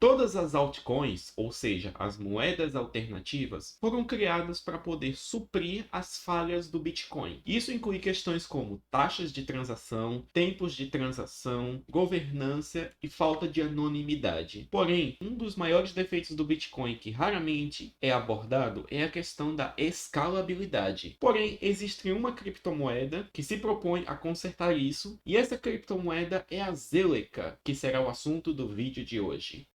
Todas as altcoins, ou seja, as moedas alternativas, foram criadas para poder suprir as falhas do Bitcoin. Isso inclui questões como taxas de transação, tempos de transação, governança e falta de anonimidade. Porém, um dos maiores defeitos do Bitcoin que raramente é abordado é a questão da escalabilidade. Porém, existe uma criptomoeda que se propõe a consertar isso, e essa criptomoeda é a Zilliqa, que será o assunto do vídeo de hoje.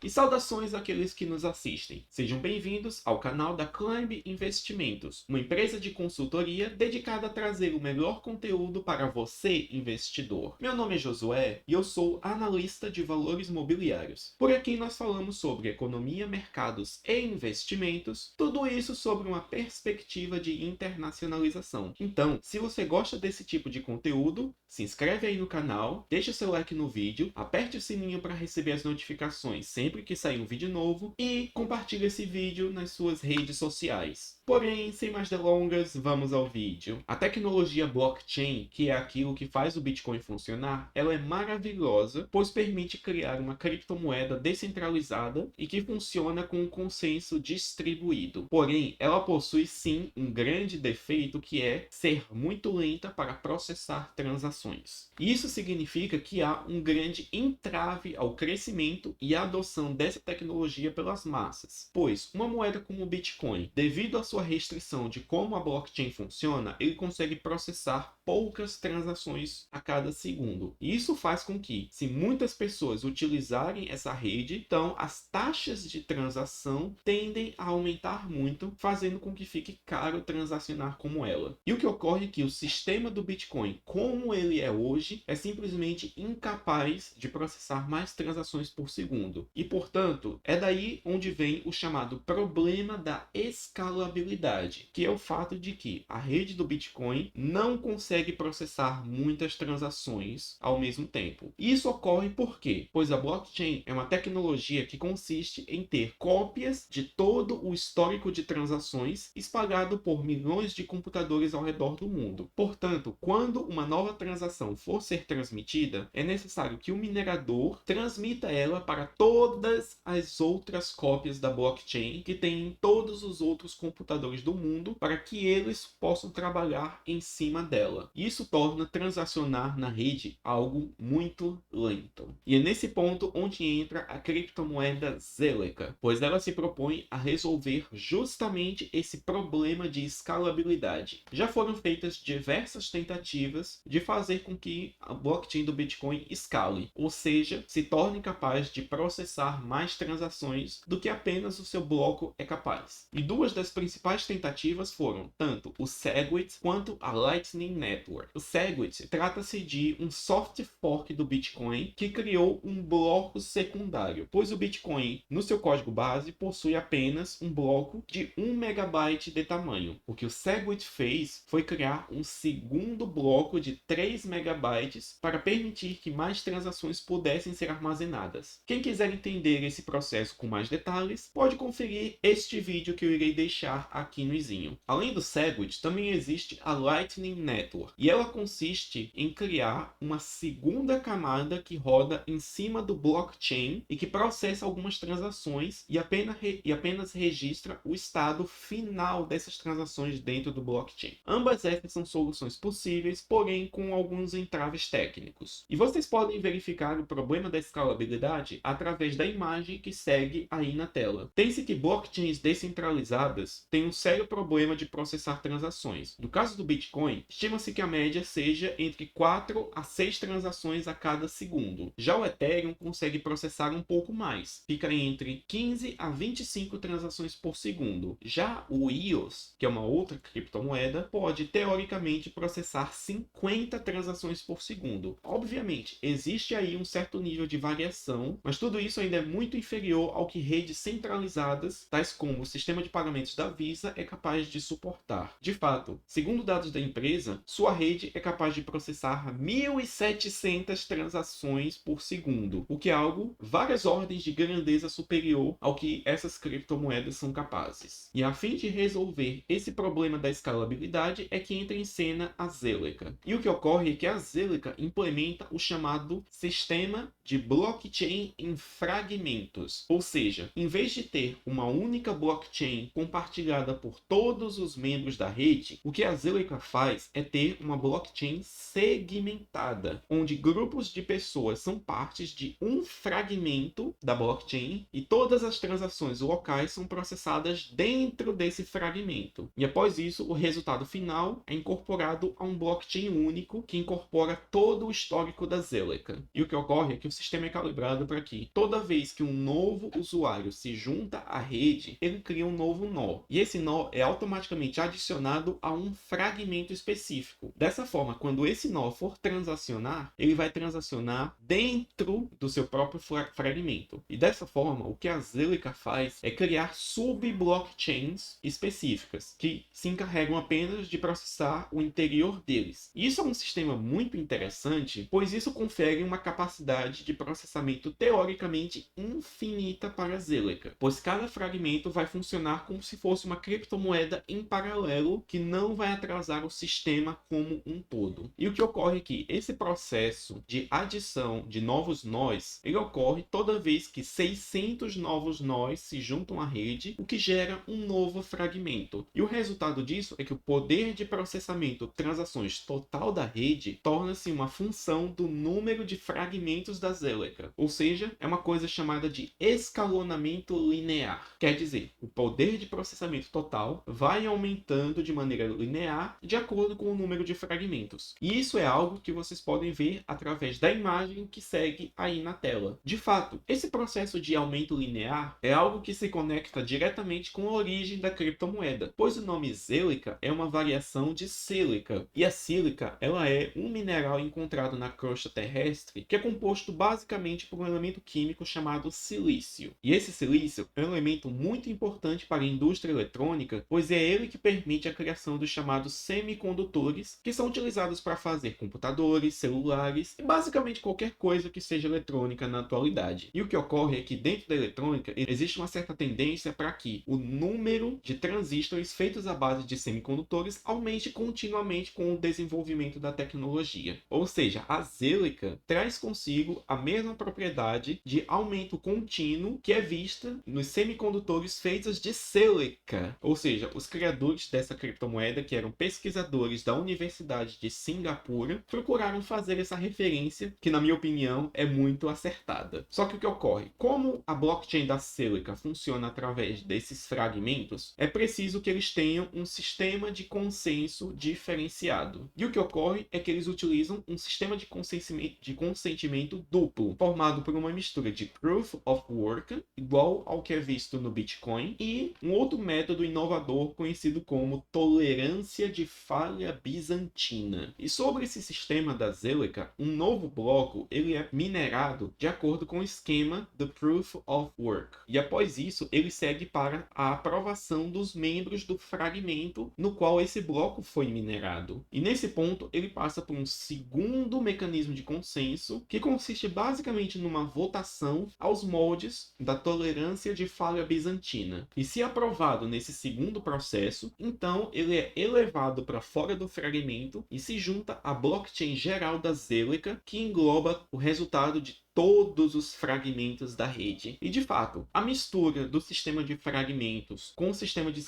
E saudações àqueles que nos assistem. Sejam bem-vindos ao canal da Climb Investimentos, uma empresa de consultoria dedicada a trazer o melhor conteúdo para você, investidor. Meu nome é Josué e eu sou analista de valores mobiliários. Por aqui nós falamos sobre economia, mercados e investimentos, tudo isso sobre uma perspectiva de internacionalização. Então, se você gosta desse tipo de conteúdo, se inscreve aí no canal, deixa seu like no vídeo, aperte o sininho para receber as notificações sempre que sair um vídeo novo e compartilhe esse vídeo nas suas redes sociais. Porém, sem mais delongas, vamos ao vídeo. A tecnologia blockchain, que é aquilo que faz o Bitcoin funcionar, ela é maravilhosa, pois permite criar uma criptomoeda descentralizada e que funciona com um consenso distribuído. Porém, ela possui sim um grande defeito, que é ser muito lenta para processar transações. Isso significa que há um grande entrave ao crescimento e adoção dessa tecnologia pelas massas, pois uma moeda como o Bitcoin, devido à sua restrição de como a blockchain funciona, ele consegue processar poucas transações a cada segundo. E isso faz com que, se muitas pessoas utilizarem essa rede, então as taxas de transação tendem a aumentar muito, fazendo com que fique caro transacionar como ela. E o que ocorre é que o sistema do Bitcoin, como ele é hoje, é simplesmente incapaz de processar mais transações por segundo. E, portanto, é daí onde vem o chamado problema da escalabilidade, que é o fato de que a rede do Bitcoin não consegue processar muitas transações ao mesmo tempo. Isso ocorre por quê? Pois a blockchain é uma tecnologia que consiste em ter cópias de todo o histórico de transações espalhado por milhões de computadores ao redor do mundo. Portanto, quando uma nova transação for ser transmitida, é necessário que o minerador transmita ela para todas as outras cópias da blockchain que tem em todos os outros computadores do mundo, para que eles possam trabalhar em cima dela. Isso torna transacionar na rede algo muito lento. E é nesse ponto onde entra a criptomoeda Zilliqa, pois ela se propõe a resolver justamente esse problema de escalabilidade. Já foram feitas diversas tentativas de fazer com que a blockchain do Bitcoin escale, ou seja, se torne capaz de processar mais transações do que apenas o seu bloco é capaz. E duas das principais tentativas foram tanto o Segwit quanto a Lightning Network. O Segwit trata-se de um soft fork do Bitcoin que criou um bloco secundário, pois o Bitcoin, no seu código base, possui apenas um bloco de 1 megabyte de tamanho. O que o Segwit fez foi criar um segundo bloco de 3 megabytes para permitir que mais transações pudessem ser armazenadas. Quem quiser entender esse processo com mais detalhes, pode conferir este vídeo que eu irei deixar aqui no izinho. Além do Segwit, também existe a Lightning Network, e ela consiste em criar uma segunda camada que roda em cima do blockchain e que processa algumas transações e apenas registra o estado final dessas transações dentro do blockchain. Ambas essas são soluções possíveis, porém com alguns entraves técnicos. E vocês podem verificar o problema da escalabilidade através da imagem que segue aí na tela. Tem-se que blockchains descentralizadas têm um sério problema de processar transações. No caso do Bitcoin, estima-se que a média seja entre 4 a 6 transações a cada segundo. Já o Ethereum consegue processar um pouco mais, fica entre 15 a 25 transações por segundo. Já o EOS, que é uma outra criptomoeda, pode teoricamente processar 50 transações por segundo. Obviamente, existe aí um certo nível de variação, mas tudo isso ainda é muito inferior ao que redes centralizadas, tais como o sistema de pagamentos da Visa, é capaz de suportar. De fato, segundo dados da empresa, sua sua rede é capaz de processar 1.700 transações por segundo, o que é algo várias ordens de grandeza superior ao que essas criptomoedas são capazes. E a fim de resolver esse problema da escalabilidade é que entra em cena a Zilliqa. E o que ocorre é que a Zilliqa implementa o chamado sistema de blockchain em fragmentos, ou seja, em vez de ter uma única blockchain compartilhada por todos os membros da rede, o que a Zilliqa faz é ter uma blockchain segmentada, onde grupos de pessoas são partes de um fragmento da blockchain e todas as transações locais são processadas dentro desse fragmento. E após isso, o resultado final é incorporado a um blockchain único que incorpora todo o histórico da Zilliqa. E o que ocorre é que o sistema é calibrado para que toda vez que um novo usuário se junta à rede, ele cria um novo nó. E esse nó é automaticamente adicionado a um fragmento específico. Dessa forma, quando esse nó for transacionar, ele vai transacionar dentro do seu próprio fragmento. E dessa forma, o que a Zilliqa faz é criar sub-blockchains específicas, que se encarregam apenas de processar o interior deles. E isso é um sistema muito interessante, pois isso confere uma capacidade de processamento teoricamente infinita para a Zilliqa, pois cada fragmento vai funcionar como se fosse uma criptomoeda em paralelo que não vai atrasar o sistema como um todo. E o que ocorre é que esse processo de adição de novos nós, ele ocorre toda vez que 600 novos nós se juntam à rede, o que gera um novo fragmento. E o resultado disso é que o poder de processamento de transações total da rede torna-se uma função do número de fragmentos da Zilliqa, ou seja, é uma coisa chamada de escalonamento linear. Quer dizer, o poder de processamento total vai aumentando de maneira linear de acordo com o número de fragmentos. E isso é algo que vocês podem ver através da imagem que segue aí na tela. De fato, esse processo de aumento linear é algo que se conecta diretamente com a origem da criptomoeda, pois o nome Zilliqa é uma variação de sílica. E a sílica, ela é um mineral encontrado na crosta terrestre que é composto basicamente por um elemento químico chamado silício. E esse silício é um elemento muito importante para a indústria eletrônica, pois é ele que permite a criação dos chamados semicondutores, que são utilizados para fazer computadores, celulares e basicamente qualquer coisa que seja eletrônica na atualidade. E o que ocorre é que dentro da eletrônica existe uma certa tendência para que o número de transistores feitos à base de semicondutores aumente continuamente com o desenvolvimento da tecnologia. Ou seja, a Zilliqa traz consigo a mesma propriedade de aumento contínuo que é vista nos semicondutores feitos de sílica. Ou seja, os criadores dessa criptomoeda, que eram pesquisadores da Universidade de Singapura, procuraram fazer essa referência, que na minha opinião é muito acertada. Só que o que ocorre? Como a blockchain da Zilliqa funciona através desses fragmentos, é preciso que eles tenham um sistema de consenso diferenciado. E o que ocorre é que eles utilizam um sistema de consentimento duplo, formado por uma mistura de Proof of Work, igual ao que é visto no Bitcoin, e um outro método inovador conhecido como tolerância de falha bizantina. E sobre esse sistema da Zilliqa, um novo bloco ele é minerado de acordo com o esquema do Proof of Work. E após isso, ele segue para a aprovação dos membros do fragmento no qual esse bloco foi minerado. E nesse ponto, ele passa por um segundo mecanismo de consenso, que consiste basicamente numa votação aos moldes da tolerância de falha bizantina. E se aprovado nesse segundo processo, então ele é elevado para fora do fragmento e se junta à blockchain geral da Zilliqa, que engloba o resultado de todos os fragmentos da rede. E de fato, a mistura do sistema de fragmentos com o sistema de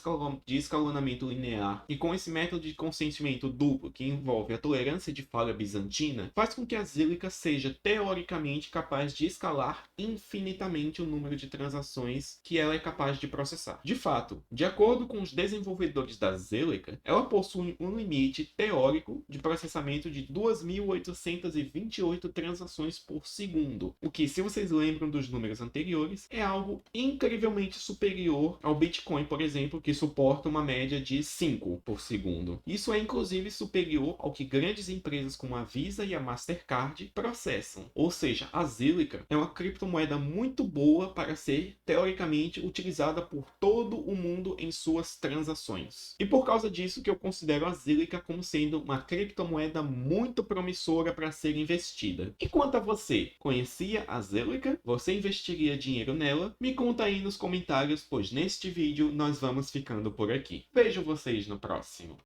escalonamento linear e com esse método de consentimento duplo que envolve a tolerância de falha bizantina faz com que a Zilliqa seja teoricamente capaz de escalar infinitamente o número de transações que ela é capaz de processar. De fato, de acordo com os desenvolvedores da Zilliqa, ela possui um limite teórico de processamento de 2.828 transações por segundo. segundo. O que, se vocês lembram dos números anteriores, é algo incrivelmente superior ao Bitcoin, por exemplo, que suporta uma média de 5 por segundo. Isso é inclusive superior ao que grandes empresas como a Visa e a Mastercard processam. Ou seja, a Zilliqa é uma criptomoeda muito boa para ser, teoricamente, utilizada por todo o mundo em suas transações. E por causa disso que eu considero a Zilliqa como sendo uma criptomoeda muito promissora para ser investida. E quanto a você, conhecia a Zilliqa? Você investiria dinheiro nela? Me conta aí nos comentários, pois neste vídeo nós vamos ficando por aqui. Vejo vocês no próximo.